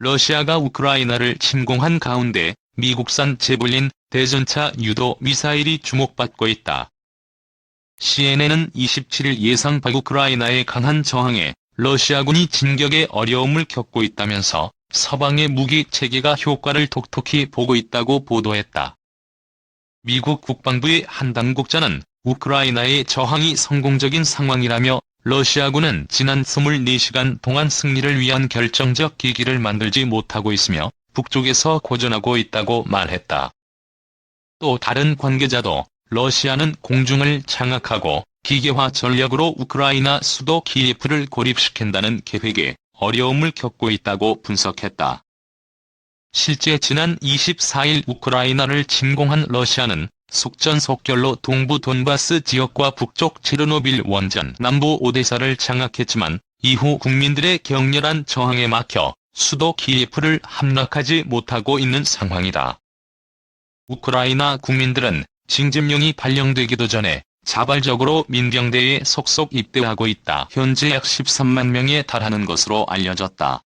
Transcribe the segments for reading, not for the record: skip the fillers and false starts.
러시아가 우크라이나를 침공한 가운데 미국산 제블린 대전차 유도 미사일이 주목받고 있다. CNN은 27일 예상 우크라이나의 강한 저항에 러시아군이 진격에 어려움을 겪고 있다면서 서방의 무기 체계가 효과를 톡톡히 보고 있다고 보도했다. 미국 국방부의 한 당국자는 우크라이나의 저항이 성공적인 상황이라며 러시아군은 지난 24시간 동안 승리를 위한 결정적 기기를 만들지 못하고 있으며 북쪽에서 고전하고 있다고 말했다. 또 다른 관계자도 러시아는 공중을 장악하고 기계화 전략으로 우크라이나 수도 키예프를 고립시킨다는 계획에 어려움을 겪고 있다고 분석했다. 실제 지난 24일 우크라이나를 침공한 러시아는 속전속결로 동부 돈바스 지역과 북쪽 체르노빌 원전, 남부 오데사를 장악했지만 이후 국민들의 격렬한 저항에 막혀 수도 키예프를 함락하지 못하고 있는 상황이다. 우크라이나 국민들은 징집령이 발령되기도 전에 자발적으로 민병대에 속속 입대하고 있다. 현재 약 13만 명에 달하는 것으로 알려졌다.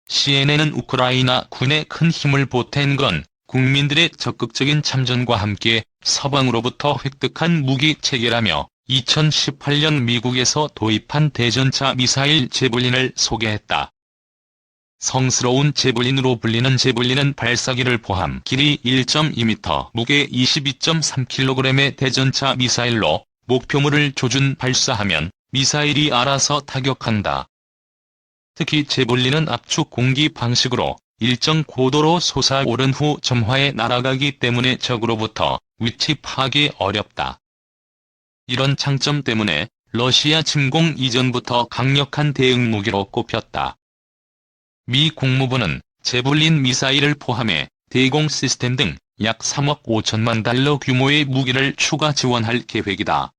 CNN은 우크라이나 군에 큰 힘을 보탠 건 국민들의 적극적인 참전과 함께 서방으로부터 획득한 무기 체계라며 2018년 미국에서 도입한 대전차 미사일 제블린을 소개했다. 성스러운 제블린으로 불리는 제블린은 발사기를 포함 길이 1.2m, 무게 22.3kg의 대전차 미사일로 목표물을 조준 발사하면 미사일이 알아서 타격한다. 특히 제블린은 압축 공기 방식으로 일정 고도로 솟아오른 후 점화해 날아가기 때문에 적으로부터 위치 파악이 어렵다. 이런 장점 때문에 러시아 침공 이전부터 강력한 대응 무기로 꼽혔다. 미 국무부는 제블린 미사일을 포함해 대공 시스템 등 약 3억 5천만 달러 규모의 무기를 추가 지원할 계획이다.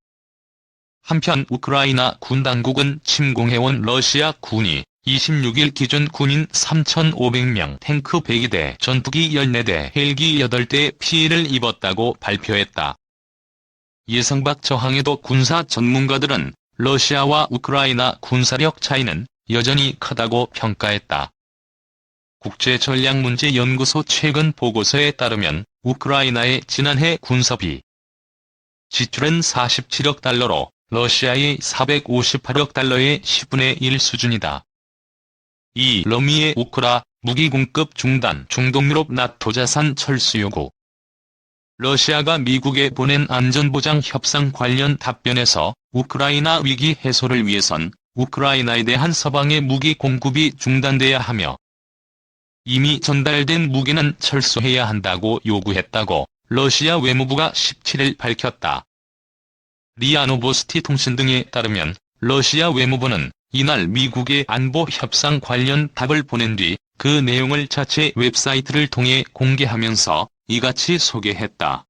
한편 우크라이나 군 당국은 침공해온 러시아 군이 26일 기준 군인 3,500명, 탱크 102대, 전투기 14대, 헬기 8대 피해를 입었다고 발표했다. 예상 밖 저항에도 군사 전문가들은 러시아와 우크라이나 군사력 차이는 여전히 크다고 평가했다. 국제전략문제연구소 최근 보고서에 따르면 우크라이나의 지난해 군사비 지출은 47억 달러로 러시아의 458억 달러의 10분의 1 수준이다. 이 러미의 우크라 무기 공급 중단, 중동유럽 나토 자산 철수 요구. 러시아가 미국에 보낸 안전보장 협상 관련 답변에서 우크라이나 위기 해소를 위해선 우크라이나에 대한 서방의 무기 공급이 중단돼야 하며 이미 전달된 무기는 철수해야 한다고 요구했다고 러시아 외무부가 17일 밝혔다. 리아 노보스티 통신 등에 따르면 러시아 외무부는 이날 미국의 안보 협상 관련 답을 보낸 뒤 그 내용을 자체 웹사이트를 통해 공개하면서 이같이 소개했다.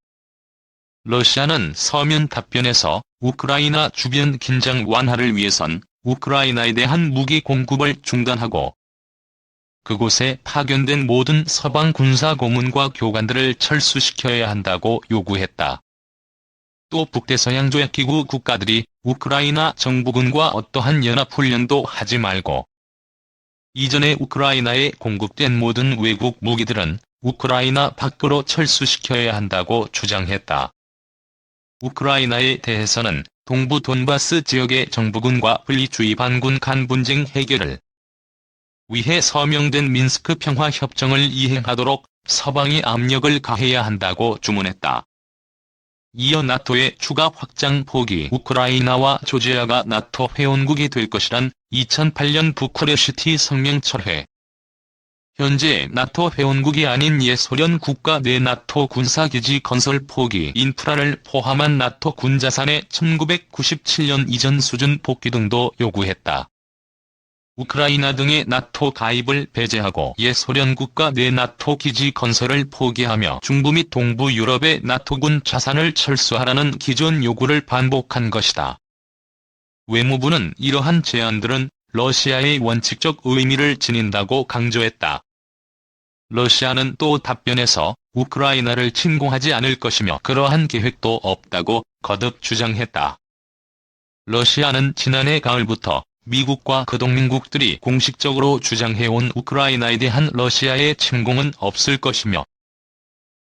러시아는 서면 답변에서 우크라이나 주변 긴장 완화를 위해선 우크라이나에 대한 무기 공급을 중단하고 그곳에 파견된 모든 서방 군사 고문과 교관들을 철수시켜야 한다고 요구했다. 또 북대서양조약기구 국가들이 우크라이나 정부군과 어떠한 연합훈련도 하지 말고 이전에 우크라이나에 공급된 모든 외국 무기들은 우크라이나 밖으로 철수시켜야 한다고 주장했다. 우크라이나에 대해서는 동부 돈바스 지역의 정부군과 분리주의 반군 간 분쟁 해결을 위해 서명된 미न्스크 평화협정을 이행하도록 서방이 압력을 가해야 한다고 주문했다. 이어 나토의 추가 확장 포기, 우크라이나와 조지아가 나토 회원국이 될 것이란 2008년 부쿠레슈티 성명 철회. 현재 나토 회원국이 아닌 예소련 국가 내 나토 군사기지 건설 포기, 인프라를 포함한 나토 군자산의 1997년 이전 수준 복귀 등도 요구했다. 우크라이나 등의 나토 가입을 배제하고 예소련 국가 내 나토 기지 건설을 포기하며 중부 및 동부 유럽의 나토군 자산을 철수하라는 기존 요구를 반복한 것이다. 외무부는 이러한 제안들은 러시아의 원칙적 의미를 지닌다고 강조했다. 러시아는 또 답변에서 우크라이나를 침공하지 않을 것이며 그러한 계획도 없다고 거듭 주장했다. 러시아는 지난해 가을부터 미국과 그 동맹국들이 공식적으로 주장해온 우크라이나에 대한 러시아의 침공은 없을 것이며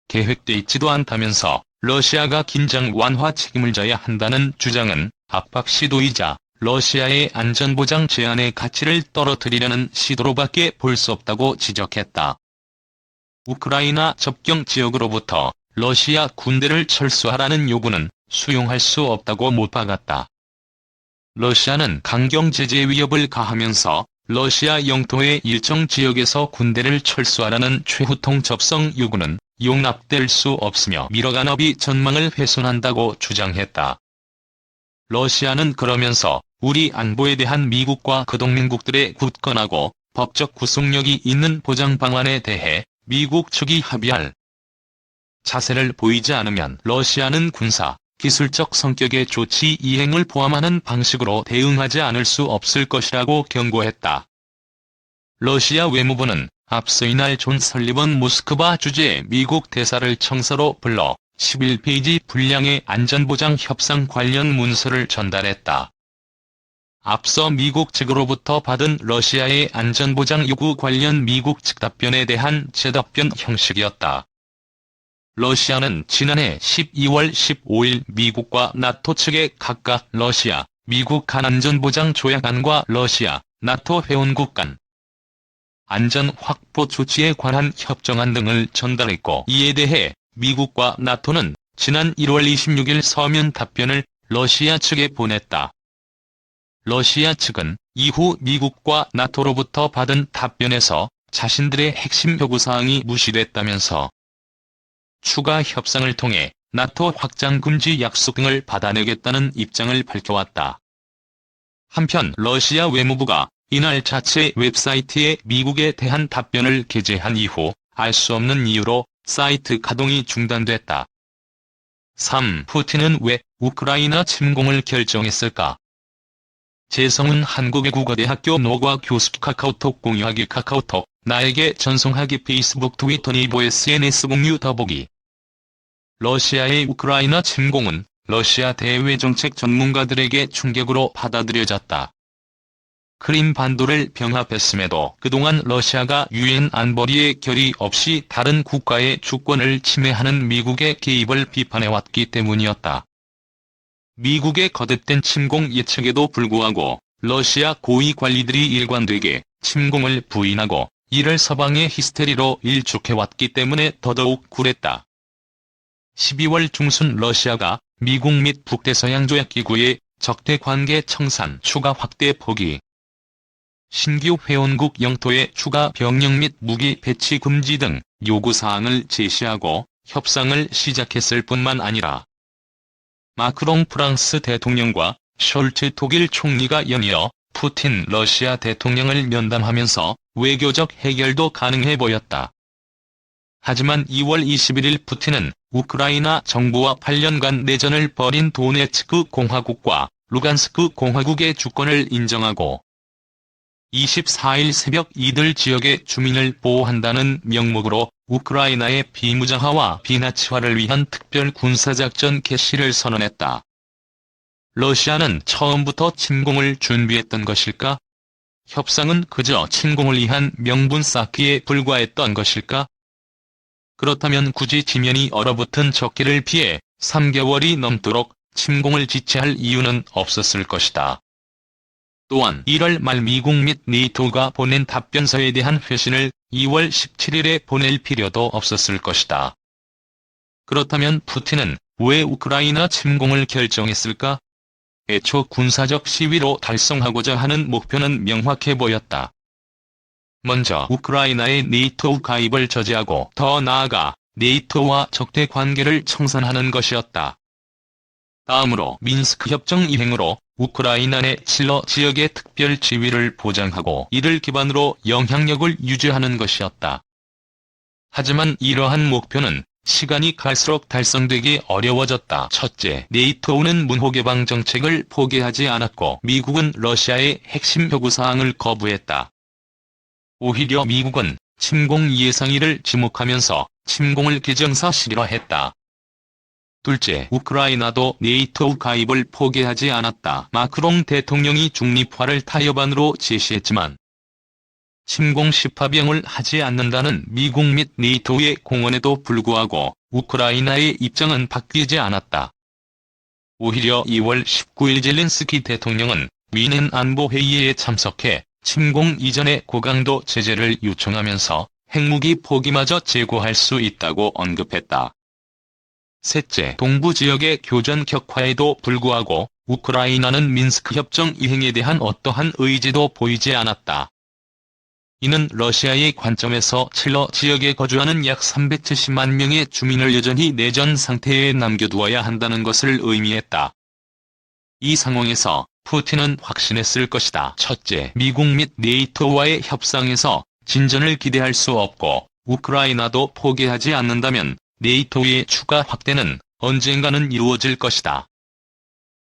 계획돼 있지도 않다면서 러시아가 긴장 완화 책임을 져야 한다는 주장은 압박 시도이자 러시아의 안전보장 제한의 가치를 떨어뜨리려는 시도로밖에 볼 수 없다고 지적했다. 우크라이나 접경 지역으로부터 러시아 군대를 철수하라는 요구는 수용할 수 없다고 못 박았다. 러시아는 강경 제재 위협을 가하면서 러시아 영토의 일정 지역에서 군대를 철수하라는 최후통 접성 요구는 용납될 수 없으며 미러간업이 전망을 훼손한다고 주장했다. 러시아는 그러면서 우리 안보에 대한 미국과 그 동맹국들의 굳건하고 법적 구속력이 있는 보장 방안에 대해 미국 측이 합의할 자세를 보이지 않으면 러시아는 군사, 기술적 성격의 조치 이행을 포함하는 방식으로 대응하지 않을 수 없을 것이라고 경고했다. 러시아 외무부는 앞서 이날 존 설리번 모스크바 주재 미국 대사를 청사로 불러 11페이지 분량의 안전보장 협상 관련 문서를 전달했다. 앞서 미국 측으로부터 받은 러시아의 안전보장 요구 관련 미국 측 답변에 대한 재답변 형식이었다. 러시아는 지난해 12월 15일 미국과 나토 측에 각각 러시아, 미국 간 안전보장 조약안과 러시아, 나토 회원국 간 안전 확보 조치에 관한 협정안 등을 전달했고 이에 대해 미국과 나토는 지난 1월 26일 서면 답변을 러시아 측에 보냈다. 러시아 측은 이후 미국과 나토로부터 받은 답변에서 자신들의 핵심 요구사항이 무시됐다면서 추가 협상을 통해 나토 확장 금지 약속 등을 받아내겠다는 입장을 밝혀왔다. 한편 러시아 외무부가 이날 자체 웹사이트에 미국에 대한 답변을 게재한 이후 알 수 없는 이유로 사이트 가동이 중단됐다. 3. 푸틴은 왜 우크라이나 침공을 결정했을까? 재성은 한국외국어대학교 노과 교수. 카카오톡 공유하기. 카카오톡 나에게 전송하기. 페이스북 트위터 네이버 SNS 공유 더보기. 러시아의 우크라이나 침공은 러시아 대외정책 전문가들에게 충격으로 받아들여졌다. 크림 반도를 병합했음에도 그동안 러시아가 유엔 안보리의 결의 없이 다른 국가의 주권을 침해하는 미국의 개입을 비판해왔기 때문이었다. 미국의 거듭된 침공 예측에도 불구하고 러시아 고위 관리들이 일관되게 침공을 부인하고 이를 서방의 히스테리로 일축해왔기 때문에 더더욱 굴했다. 12월 중순 러시아가 미국 및 북대서양조약기구의 적대관계 청산 추가 확대 포기, 신규 회원국 영토의 추가 병력 및 무기 배치 금지 등 요구사항을 제시하고 협상을 시작했을 뿐만 아니라 마크롱 프랑스 대통령과 숄츠 독일 총리가 연이어 푸틴 러시아 대통령을 면담하면서 외교적 해결도 가능해 보였다. 하지만 2월 21일 푸틴은 우크라이나 정부와 8년간 내전을 벌인 도네츠크 공화국과 루간스크 공화국의 주권을 인정하고 24일 새벽 이들 지역의 주민을 보호한다는 명목으로 우크라이나의 비무장화와 비나치화를 위한 특별 군사작전 개시를 선언했다. 러시아는 처음부터 침공을 준비했던 것일까? 협상은 그저 침공을 위한 명분 쌓기에 불과했던 것일까? 그렇다면 굳이 지면이 얼어붙은 적기를 피해 3개월이 넘도록 침공을 지체할 이유는 없었을 것이다. 또한 1월 말 미국 및 네이토가 보낸 답변서에 대한 회신을 2월 17일에 보낼 필요도 없었을 것이다. 그렇다면 푸틴은 왜 우크라이나 침공을 결정했을까? 애초 군사적 시위로 달성하고자 하는 목표는 명확해 보였다. 먼저 우크라이나의 네이토 가입을 저지하고 더 나아가 네이토와 적대 관계를 청산하는 것이었다. 다음으로 미인스크 협정 이행으로 우크라이나 내 칠러 지역의 특별 지위를 보장하고 이를 기반으로 영향력을 유지하는 것이었다. 하지만 이러한 목표는 시간이 갈수록 달성되기 어려워졌다. 첫째, 네이토는 문호개방 정책을 포기하지 않았고 미국은 러시아의 핵심 요구사항을 거부했다. 오히려 미국은 침공 예상일을 지목하면서 침공을 기정사실화했다. 둘째, 우크라이나도 네이토 가입을 포기하지 않았다. 마크롱 대통령이 중립화를 타협안으로 제시했지만 침공 시파병을 하지 않는다는 미국 및 네이토의 공언에도 불구하고 우크라이나의 입장은 바뀌지 않았다. 오히려 2월 19일 젤렌스키 대통령은 위넨 안보회의에 참석해 침공 이전의 고강도 제재를 요청하면서 핵무기 포기마저 제고할 수 있다고 언급했다. 셋째, 동부 지역의 교전 격화에도 불구하고 우크라이나는 미न्스크 협정 이행에 대한 어떠한 의지도 보이지 않았다. 이는 러시아의 관점에서 칠러 지역에 거주하는 약 370만 명의 주민을 여전히 내전 상태에 남겨두어야 한다는 것을 의미했다. 이 상황에서 푸틴은 확신했을 것이다. 첫째, 미국 및 네이토와의 협상에서 진전을 기대할 수 없고 우크라이나도 포기하지 않는다면 네이토의 추가 확대는 언젠가는 이루어질 것이다.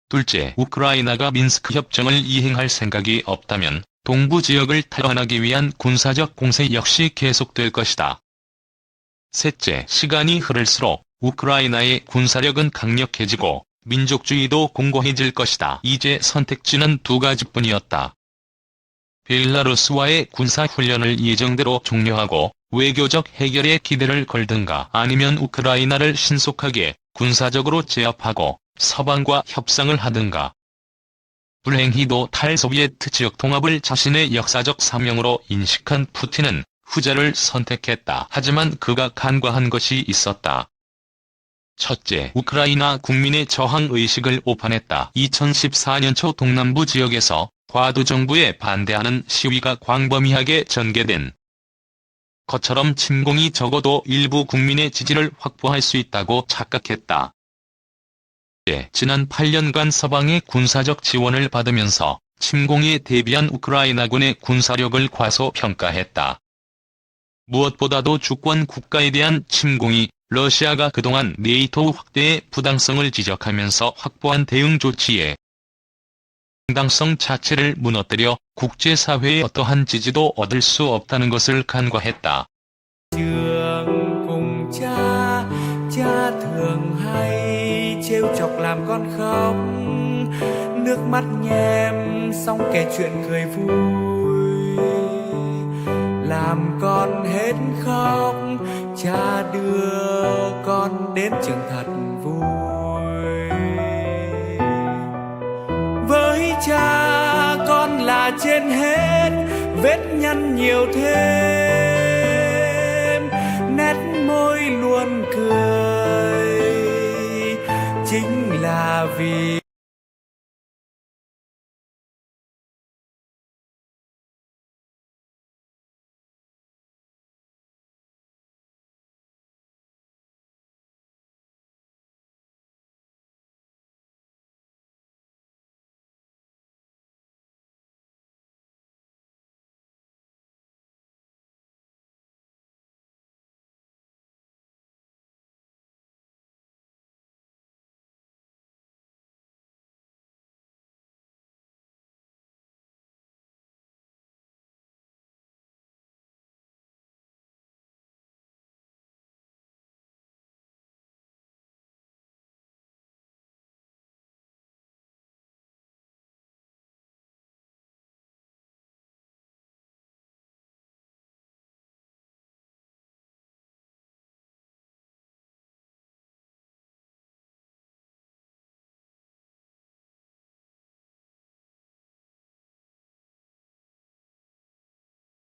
둘째, 우크라이나가 미न्스크 협정을 이행할 생각이 없다면 동부 지역을 탈환하기 위한 군사적 공세 역시 계속될 것이다. 셋째, 시간이 흐를수록 우크라이나의 군사력은 강력해지고 민족주의도 공고해질 것이다. 이제 선택지는 두 가지뿐이었다. 벨라루스와의 군사훈련을 예정대로 종료하고 외교적 해결에 기대를 걸든가 아니면 우크라이나를 신속하게 군사적으로 제압하고 서방과 협상을 하든가. 불행히도 탈소비에트 지역 통합을 자신의 역사적 사명으로 인식한 푸틴은 후자를 선택했다. 하지만 그가 간과한 것이 있었다. 첫째, 우크라이나 국민의 저항의식을 오판했다. 2014년 초 동남부 지역에서 과도 정부에 반대하는 시위가 광범위하게 전개된 것처럼 침공이 적어도 일부 국민의 지지를 확보할 수 있다고 착각했다. 지난 8년간 서방의 군사적 지원을 받으면서 침공에 대비한 우크라이나군의 군사력을 과소평가했다. 무엇보다도 주권 국가에 대한 침공이 러시아가 그동안 네이토 확대의 부당성을 지적하면서 확보한 대응 조치의 정당성 자체를 무너뜨려 국제사회의 어떠한 지지도 얻을 수 없다는 것을 간과했다. Cha thường hay trêu chọc làm con khóc, nước mắt nhem xong kể chuyện cười vui, làm con hết khóc, cha đưa con đến trường thật vui. Với cha con là trên hết, vết nhăn nhiều thêm, nét môi luôn cười, chính là vì